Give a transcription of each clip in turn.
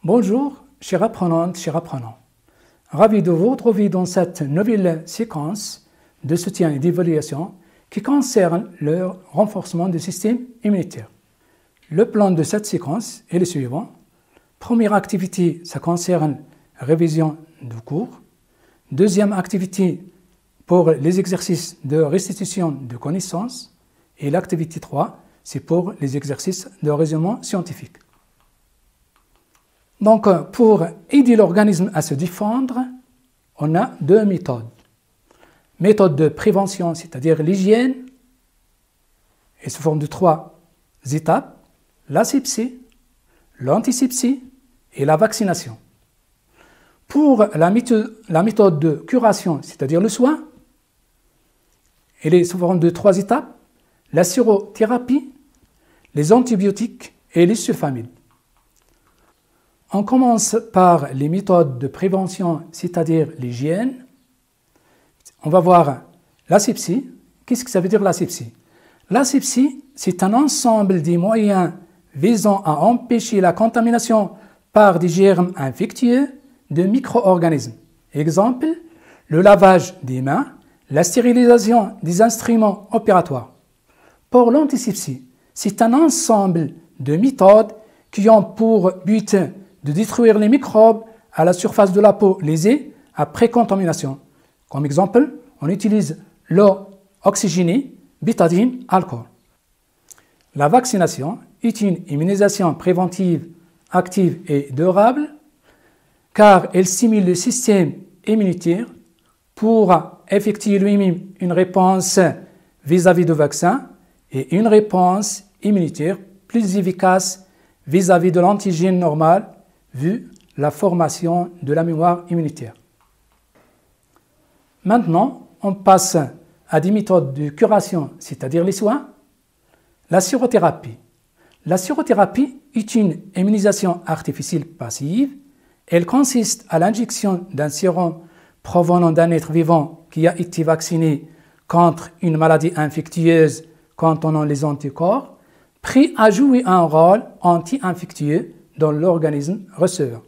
Bonjour, chers apprenantes, chers apprenants. Ravi de vous retrouver dans cette nouvelle séquence de soutien et d'évaluation qui concerne le renforcement du système immunitaire. Le plan de cette séquence est le suivant. Première activité, ça concerne révision du cours. Deuxième activité, pour les exercices de restitution de connaissances. Et l'activité 3, c'est pour les exercices de raisonnement scientifique. Donc, pour aider l'organisme à se défendre, on a deux méthodes. Méthode de prévention, c'est-à-dire l'hygiène, et sous forme de 3 étapes, l'asepsie, l'antisepsie et la vaccination. Pour la méthode de curation, c'est-à-dire le soin, elle est sous forme de 3 étapes, la sérothérapie, les antibiotiques et les sulfamides. On commence par les méthodes de prévention, c'est-à-dire l'hygiène. On va voir l'asepsie. Qu'est-ce que ça veut dire l'asepsie? L'asepsie, c'est un ensemble des moyens visant à empêcher la contamination par des germes infectieux de micro-organismes. Exemple, le lavage des mains, la stérilisation des instruments opératoires. Pour l'antisepsie, c'est un ensemble de méthodes qui ont pour but de détruire les microbes à la surface de la peau lésée après contamination. Comme exemple, on utilise l'eau oxygénée, bétadine, alcool. La vaccination est une immunisation préventive, active et durable car elle stimule le système immunitaire pour effectuer lui-même une réponse vis-à-vis du vaccin et une réponse immunitaire plus efficace vis-à-vis de l'antigène normal vu la formation de la mémoire immunitaire. Maintenant, on passe à des méthodes de curation, c'est-à-dire les soins. La sérothérapie. La sérothérapie est une immunisation artificielle passive. Elle consiste à l'injection d'un sérum provenant d'un être vivant qui a été vacciné contre une maladie infectieuse contenant les anticorps, prêt à jouer un rôle anti-infectieux dans l'organisme receveur.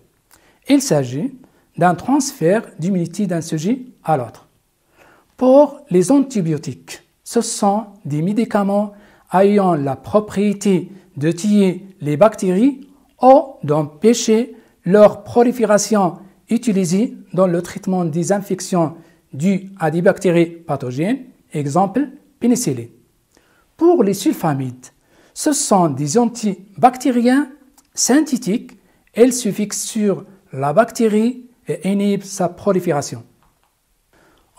Il s'agit d'un transfert d'immunité d'un sujet à l'autre. Pour les antibiotiques, ce sont des médicaments ayant la propriété de tuer les bactéries ou d'empêcher leur prolifération utilisée dans le traitement des infections dues à des bactéries pathogènes, exemple pénicilline. Pour les sulfamides, ce sont des antibactériens synthétiques, elles se fixent sur la bactérie et inhibent sa prolifération.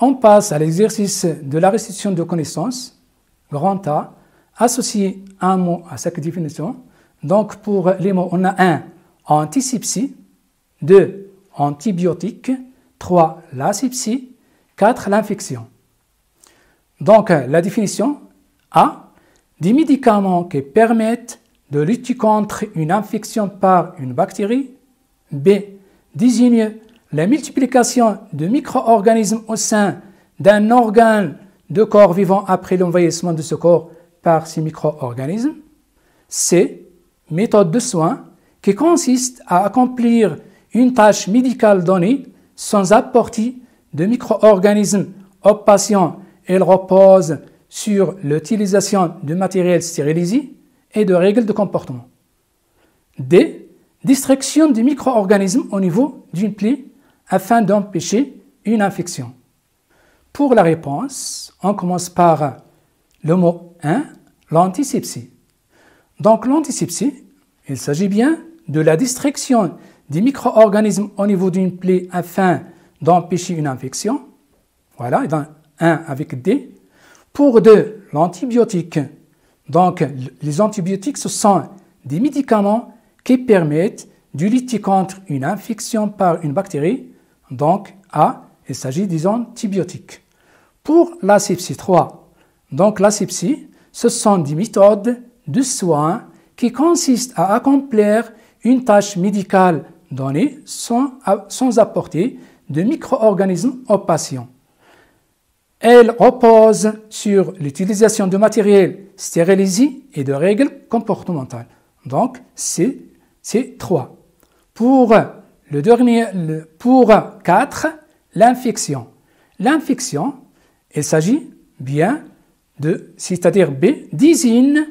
On passe à l'exercice de la restitution de connaissances, grand A, associé un mot à chaque définition. Donc pour les mots, on a 1, antisepsie, 2, antibiotiques, 3, l'asepsie, 4, l'infection. Donc la définition A, des médicaments qui permettent de lutter contre une infection par une bactérie. B, désigne la multiplication de micro-organismes au sein d'un organe de corps vivant après l'envahissement de ce corps par ces micro-organismes. C, méthode de soin qui consiste à accomplir une tâche médicale donnée sans apporter de micro-organismes au patient. Elle repose sur l'utilisation de matériel stérilisé et de règles de comportement. D, distraction des micro-organismes au niveau d'une plaie afin d'empêcher une infection. Pour la réponse, on commence par le mot 1, l'antisepsie. Donc l'antisepsie, il s'agit bien de la distraction des micro-organismes au niveau d'une plaie afin d'empêcher une infection. Voilà, dans 1 avec D. Pour 2, l'antibiotique. Donc, les antibiotiques, ce sont des médicaments qui permettent de lutter contre une infection par une bactérie. Donc, A, il s'agit des antibiotiques. Pour l'asepsie 3, donc l'asepsie, ce sont des méthodes de soins qui consistent à accomplir une tâche médicale donnée sans apporter de micro-organismes au patient. Elle repose sur l'utilisation de matériel stérilisé et de règles comportementales. Donc, c'est 3. Pour le dernier, pour 4, l'infection. L'infection, il s'agit bien de, c'est-à-dire B, désigne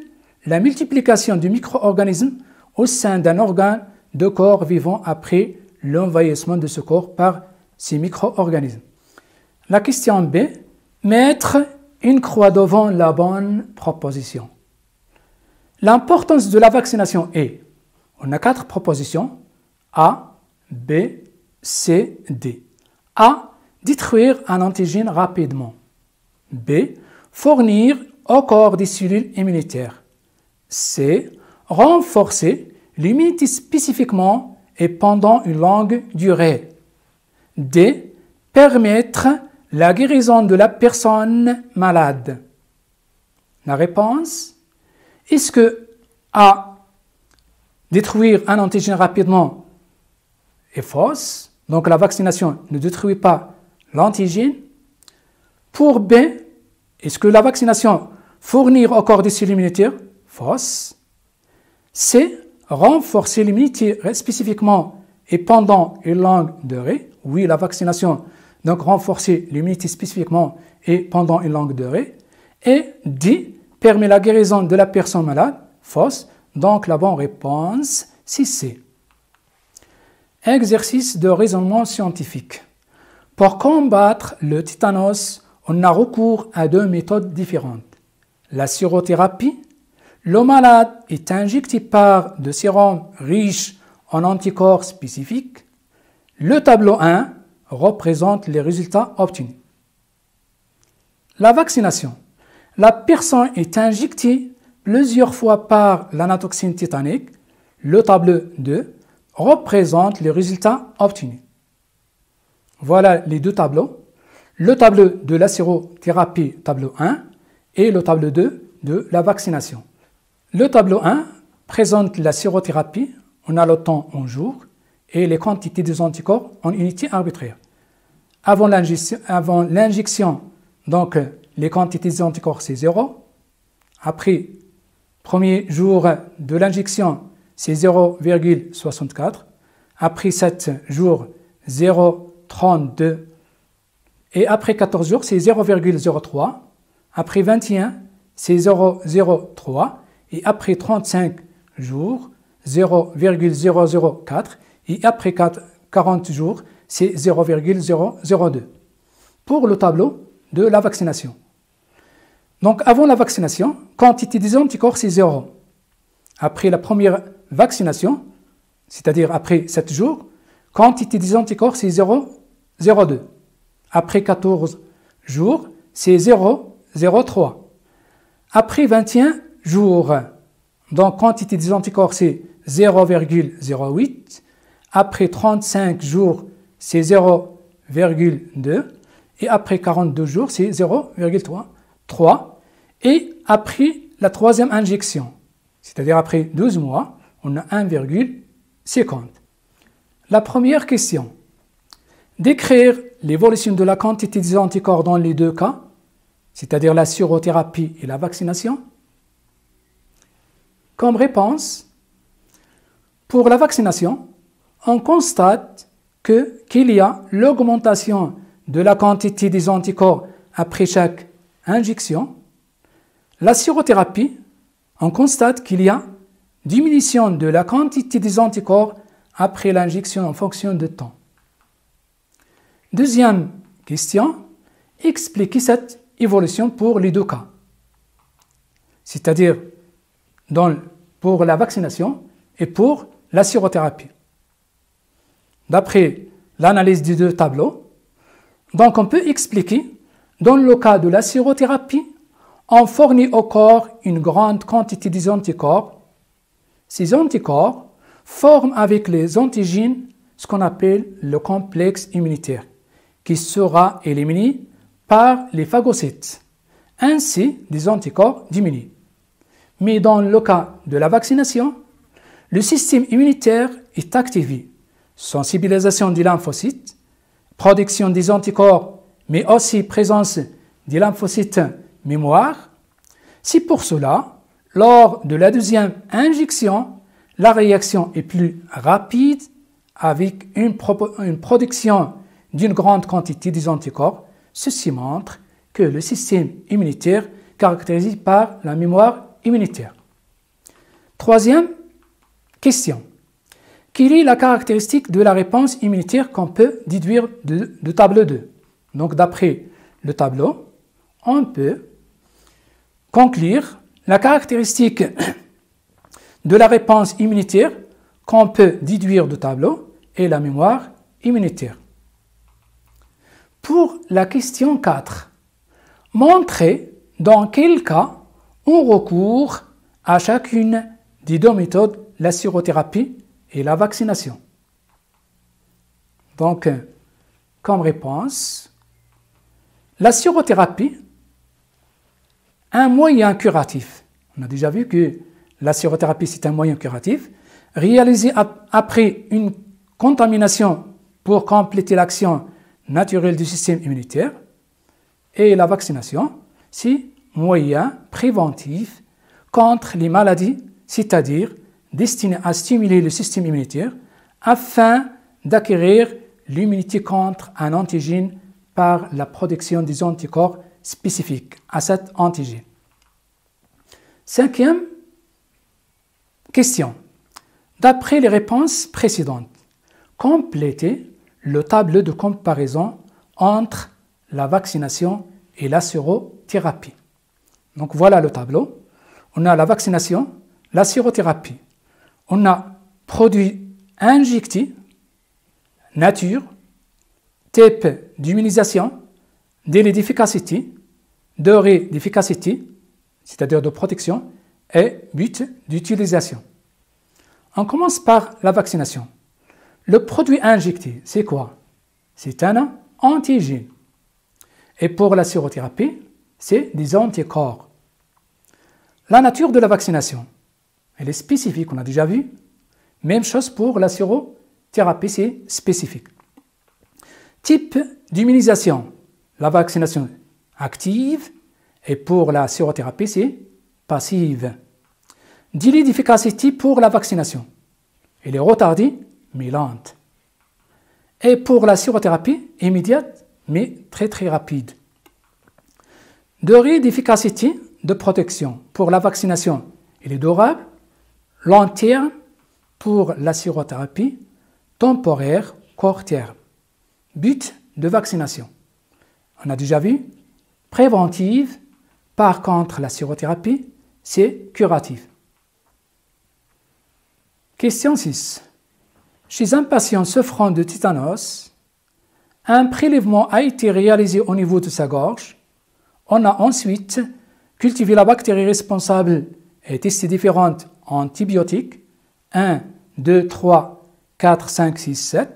la multiplication du micro-organisme au sein d'un organe de corps vivant après l'envahissement de ce corps par ces micro-organismes. La question B, mettre une croix devant la bonne proposition. L'importance de la vaccination est, on a 4 propositions, A, B, C, D. A, détruire un antigène rapidement. B, fournir au corps des cellules immunitaires. C, renforcer l'immunité spécifiquement et pendant une longue durée. D, permettre la guérison de la personne malade. La réponse, est-ce que A, détruire un antigène rapidement est fausse, donc la vaccination ne détruit pas l'antigène. Pour B, est-ce que la vaccination fournir au corps des cellules immunitaires? Fausse. C, renforcer l'immunité spécifiquement et pendant une longue durée. Oui, la vaccination, donc renforcer l'immunité spécifiquement et pendant une longue durée. Et D, permet la guérison de la personne malade. Fausse. Donc la bonne réponse, c'est C. Exercice de raisonnement scientifique. Pour combattre le tétanos, on a recours à 2 méthodes différentes. La sérothérapie. Le malade est injecté par de sérums riches en anticorps spécifiques. Le tableau 1 représente les résultats obtenus. La vaccination. La personne est injectée plusieurs fois par l'anatoxine tétanique. Le tableau 2 représente les résultats obtenus. Voilà les 2 tableaux. Le tableau de la sérothérapie, tableau 1, et le tableau 2 de la vaccination. Le tableau 1 présente la sérothérapie, on a le temps en jours, et les quantités des anticorps en unités arbitraires. Avant l'injection, donc les quantités des anticorps c'est 0. Après, premier jour de l'injection, c'est 0,64. Après 7 jours, 0,32. Et après 14 jours, c'est 0,03. Après 21, c'est 0,03. Et après 35 jours, 0,004. Et après 40 jours, c'est 0,002. Pour le tableau de la vaccination. Donc avant la vaccination, quantité des anticorps, c'est 0. Après la première vaccination, c'est-à-dire après 7 jours, quantité des anticorps, c'est 0,02. Après 14 jours, c'est 0,03. Après 21 jours, donc quantité des anticorps, c'est 0,08. Après 35 jours, c'est 0,2. Et après 42 jours, c'est 0,3. Et après la troisième injection, c'est-à-dire après 12 mois, on a 1,50. La première question. Décrire l'évolution de la quantité des anticorps dans les 2 cas, c'est-à-dire la sérothérapie et la vaccination. Comme réponse, pour la vaccination, on constate qu'il y a l'augmentation de la quantité des anticorps après chaque injection. La sérothérapie, on constate qu'il y a diminution de la quantité des anticorps après l'injection en fonction de temps. Deuxième question, expliquez cette évolution pour les 2 cas, c'est-à-dire pour la vaccination et pour la sérothérapie. D'après l'analyse des 2 tableaux, donc on peut expliquer, dans le cas de la sérothérapie, on fournit au corps une grande quantité des anticorps. Ces anticorps forment avec les antigènes ce qu'on appelle le complexe immunitaire, qui sera éliminé par les phagocytes. Ainsi, des anticorps diminuent. Mais dans le cas de la vaccination, le système immunitaire est activé. Sensibilisation des lymphocytes, production des anticorps, mais aussi présence des lymphocytes mémoire. C'est pour cela, lors de la deuxième injection, la réaction est plus rapide avec une production d'une grande quantité des anticorps, ceci montre que le système immunitaire est caractérisé par la mémoire immunitaire. Troisième question. Quelle est la caractéristique de la réponse immunitaire qu'on peut déduire du tableau 2? Donc, d'après le tableau, on peut conclure la caractéristique de la réponse immunitaire qu'on peut déduire du tableau est la mémoire immunitaire. Pour la question 4, montrez dans quel cas on recourt à chacune des deux méthodes, la sérothérapie et la vaccination. Donc, comme réponse, la sérothérapie, un moyen curatif. On a déjà vu que la sérothérapie, c'est un moyen curatif, réalisé après une contamination pour compléter l'action naturelle du système immunitaire. Et la vaccination, c'est un moyen préventif contre les maladies, c'est-à-dire destiné à stimuler le système immunitaire afin d'acquérir l'immunité contre un antigène par la production des anticorps spécifiques à cet antigène. Cinquième question. D'après les réponses précédentes, complétez le tableau de comparaison entre la vaccination et la sérothérapie. Donc voilà le tableau. On a la vaccination, la sérothérapie. On a produits injectés, nature, type d'immunisation, délai d'efficacité, durée d'efficacité, c'est-à-dire de protection, et but d'utilisation. On commence par la vaccination. Le produit injecté, c'est quoi? C'est un antigène. Et pour la sérothérapie, c'est des anticorps. La nature de la vaccination, elle est spécifique, on a déjà vu. Même chose pour la sérothérapie, c'est spécifique. Type d'immunisation, la vaccination active, et pour la sérothérapie, c'est passive. Délai d'efficacité pour la vaccination, elle est retardée, mais lente. Et pour la sérothérapie, immédiate, mais très rapide. Durée d'efficacité de protection pour la vaccination, elle est durable, long terme pour la sérothérapie, temporaire, court terme. But de vaccination, on a déjà vu, préventive, par contre la sérothérapie, c'est curatif. Question 6. Chez un patient souffrant de tétanos, un prélèvement a été réalisé au niveau de sa gorge. On a ensuite cultivé la bactérie responsable et testé différentes antibiotiques, 1, 2, 3, 4, 5, 6, 7.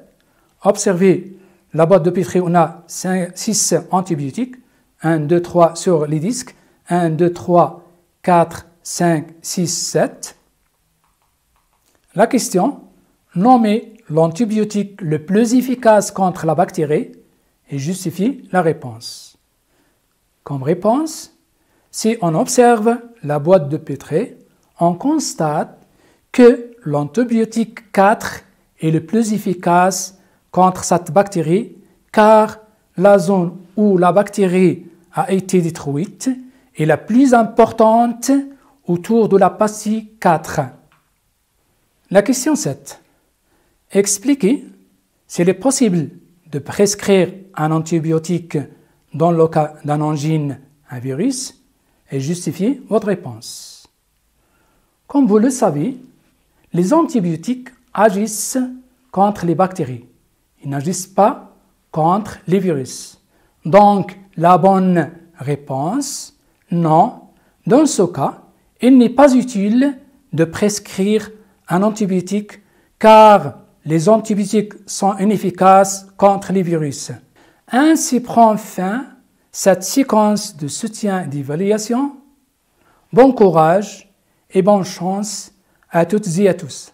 Observez la boîte de Petri, on a 6 antibiotiques, 1, 2, 3 sur les disques, 1, 2, 3, 4, 5, 6, 7. La question, nommez l'antibiotique le plus efficace contre la bactérie et justifiez la réponse. Comme réponse, si on observe la boîte de Petri, on constate que l'antibiotique 4 est le plus efficace contre cette bactérie car la zone où la bactérie a été détruite est la plus importante autour de la partie 4. La question 7. Expliquez s'il est possible de prescrire un antibiotique dans le cas d'un angine, un virus, et justifiez votre réponse. Comme vous le savez, les antibiotiques agissent contre les bactéries. Ils n'agissent pas contre les virus. Donc, la bonne réponse, non. Dans ce cas, il n'est pas utile de prescrire un antibiotique car les antibiotiques sont inefficaces contre les virus. Ainsi prend fin cette séquence de soutien et d'évaluation. Bon courage et bonne chance à toutes et à tous.